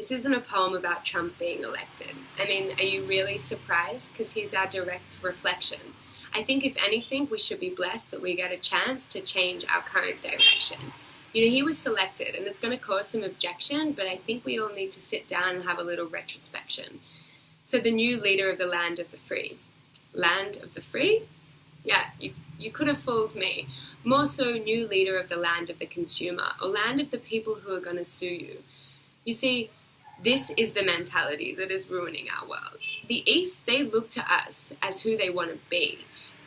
This isn't a poem about Trump being elected. I mean, are you really surprised? Because he's our direct reflection. I think if anything, we should be blessed that we get a chance to change our current direction. You know, he was selected, and it's going to cause some objection, but I think we all need to sit down and have a little retrospection. So the new leader of the land of the free. Land of the free? Yeah, you could have fooled me. More so, new leader of the land of the consumer, or land of the people who are going to sue you. You see, this is the mentality that is ruining our world. The East, they look to us as who they want to be.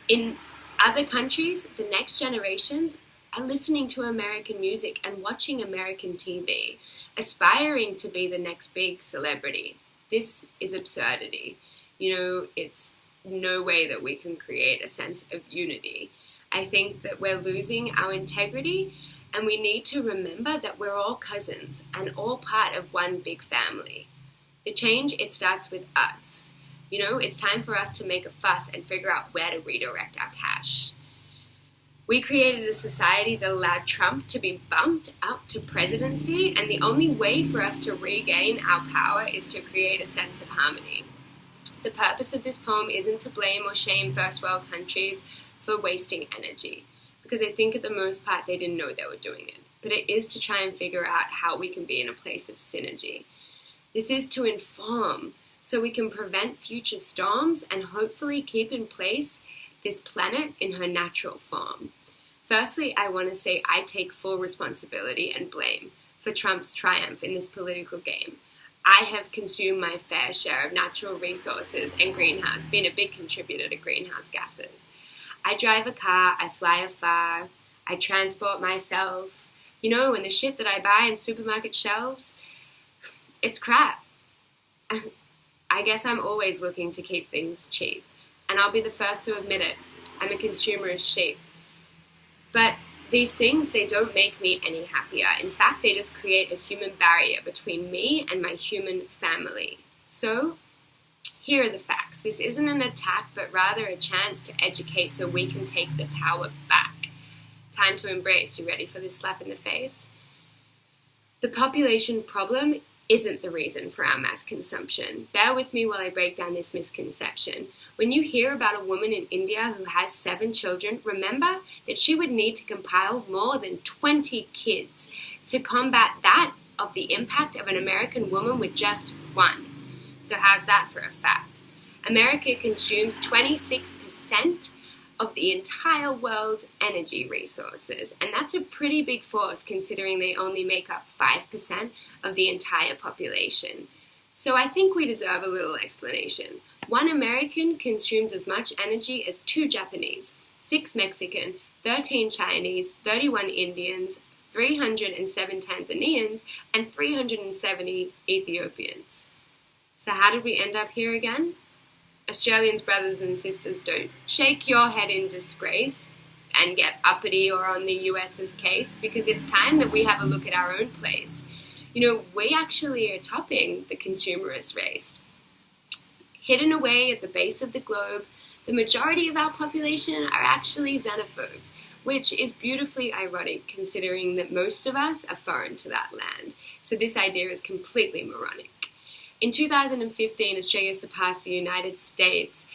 In other countries, the next generations are listening to American music and watching American TV, aspiring to be the next big celebrity. This is absurdity. You know, it's no way that we can create a sense of unity. I think that we're losing our integrity, and we need to remember that we're all cousins and all part of one big family. The change, it starts with us. You know, it's time for us to make a fuss and figure out where to redirect our cash. We created a society that allowed Trump to be bumped up to presidency, and the only way for us to regain our power is to create a sense of harmony. The purpose of this poem isn't to blame or shame first world countries for wasting energy, because I think at the most part they didn't know they were doing it. But it is to try and figure out how we can be in a place of synergy. This is to inform so we can prevent future storms and hopefully keep in place this planet in her natural form. Firstly, I want to say I take full responsibility and blame for Trump's triumph in this political game. I have consumed my fair share of natural resources and been a big contributor to greenhouse gases. I drive a car, I fly afar, I transport myself, you know, and the shit that I buy in supermarket shelves, it's crap. I guess I'm always looking to keep things cheap, and I'll be the first to admit it. I'm a consumerist sheep. But these things, they don't make me any happier. In fact, they just create a human barrier between me and my human family. So, here are the facts. This isn't an attack, but rather a chance to educate so we can take the power back. Time to embrace. You ready for this slap in the face? The population problem isn't the reason for our mass consumption. Bear with me while I break down this misconception. When you hear about a woman in India who has 7 children, remember that she would need to compile more than 20 kids to combat that of the impact of an American woman with just 1. So how's that for a fact? America consumes 26% of the entire world's energy resources, and that's a pretty big force considering they only make up 5% of the entire population. So I think we deserve a little explanation. 1 American consumes as much energy as 2 Japanese, 6 Mexican, 13 Chinese, 31 Indians, 307 Tanzanians, and 370 Ethiopians. So how did we end up here again? Australians, brothers and sisters, don't shake your head in disgrace and get uppity or on the US's case, because it's time that we have a look at our own place. You know, we actually are topping the consumerist race. Hidden away at the base of the globe, the majority of our population are actually xenophobes, which is beautifully ironic considering that most of us are foreign to that land. So this idea is completely moronic. In 2015, Australia surpassed the United States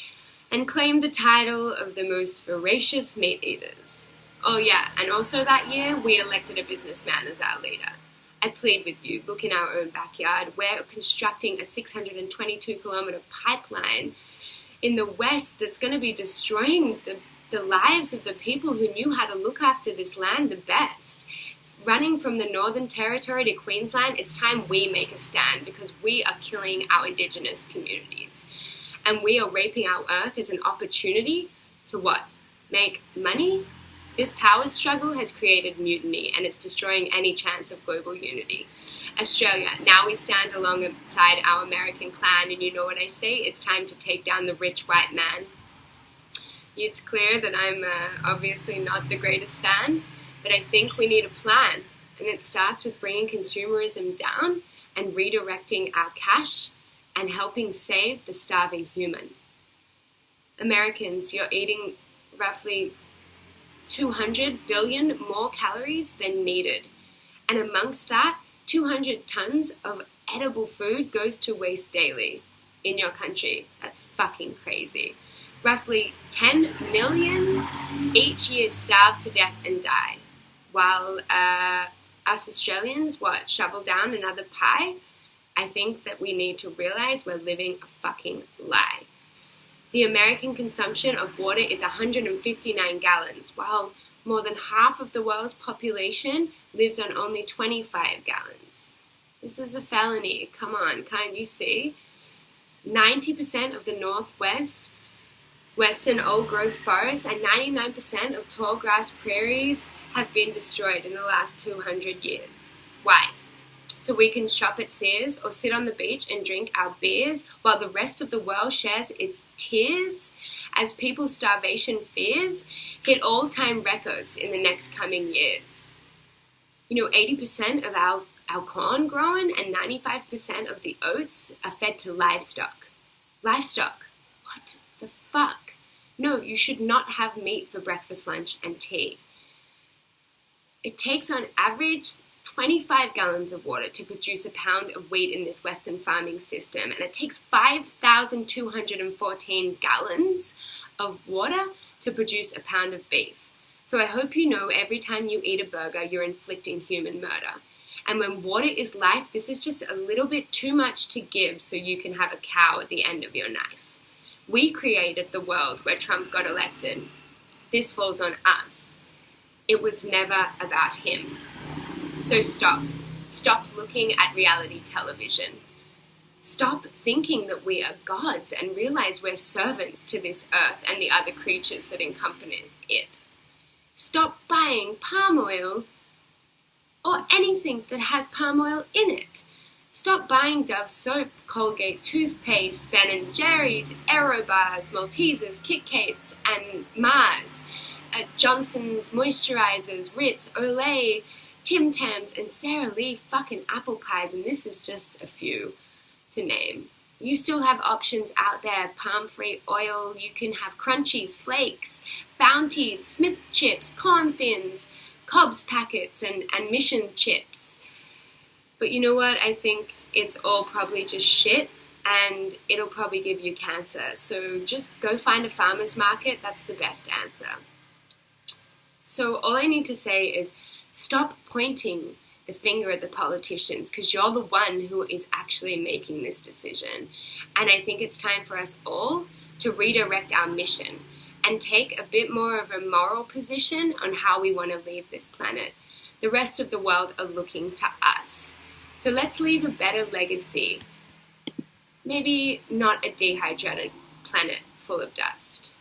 and claimed the title of the most voracious meat eaters. Oh yeah, and also that year, we elected a businessman as our leader. I plead with you, look in our own backyard. We're constructing a 622-kilometer pipeline in the West that's going to be destroying the lives of the people who knew how to look after this land the best. Running from the Northern Territory to Queensland, it's time we make a stand because we are killing our Indigenous communities. And we are raping our earth as an opportunity to what? Make money? This power struggle has created mutiny, and it's destroying any chance of global unity. Australia, now we stand alongside our American clan, and you know what I say? It's time to take down the rich white man. It's clear that I'm obviously not the greatest fan, but I think we need a plan, and it starts with bringing consumerism down and redirecting our cash and helping save the starving human. Americans, you're eating roughly 200 billion more calories than needed. And amongst that, 200 tons of edible food goes to waste daily in your country. That's fucking crazy. Roughly 10 million each year starve to death and die, while us Australians, shovel down another pie? I think that we need to realize we're living a fucking lie. The American consumption of water is 159 gallons, while more than half of the world's population lives on only 25 gallons. This is a felony. Come on, can't you see? 90% of the western old-growth forests and 99% of tall grass prairies have been destroyed in the last 200 years. Why? So we can shop at Sears or sit on the beach and drink our beers while the rest of the world shares its tears as people's starvation fears hit all-time records in the next coming years. 80% of our corn grown and 95% of the oats are fed to livestock. Livestock? What the fuck? No, you should not have meat for breakfast, lunch, and tea. It takes on average 25 gallons of water to produce a pound of wheat in this Western farming system, and it takes 5,214 gallons of water to produce a pound of beef. So I hope you know every time you eat a burger, you're inflicting human murder. And when water is life, this is just a little bit too much to give so you can have a cow at the end of your knife. We created the world where Trump got elected. This falls on us. It was never about him. So stop. Stop looking at reality television. Stop thinking that we are gods and realize we're servants to this earth and the other creatures that accompany it. Stop buying palm oil or anything that has palm oil in it. Stop buying Dove soap, Colgate toothpaste, Ben & Jerry's, Aerobars, Maltesers, Kit Kats, and Mars, Johnson's moisturizers, Ritz, Olay, Tim Tams, and Sara Lee fucking apple pies, and this is just a few to name. You still have options out there, palm-free oil, you can have crunchies, flakes, Bounties, Smith chips, corn thins, Cobb's packets, and Mission chips. But you know what? I think it's all probably just shit, and it'll probably give you cancer. So just go find a farmer's market. That's the best answer. So all I need to say is stop pointing the finger at the politicians, because you're the one who is actually making this decision. And I think it's time for us all to redirect our mission and take a bit more of a moral position on how we want to leave this planet. The rest of the world are looking to us. So let's leave a better legacy. Maybe not a dehydrated planet full of dust.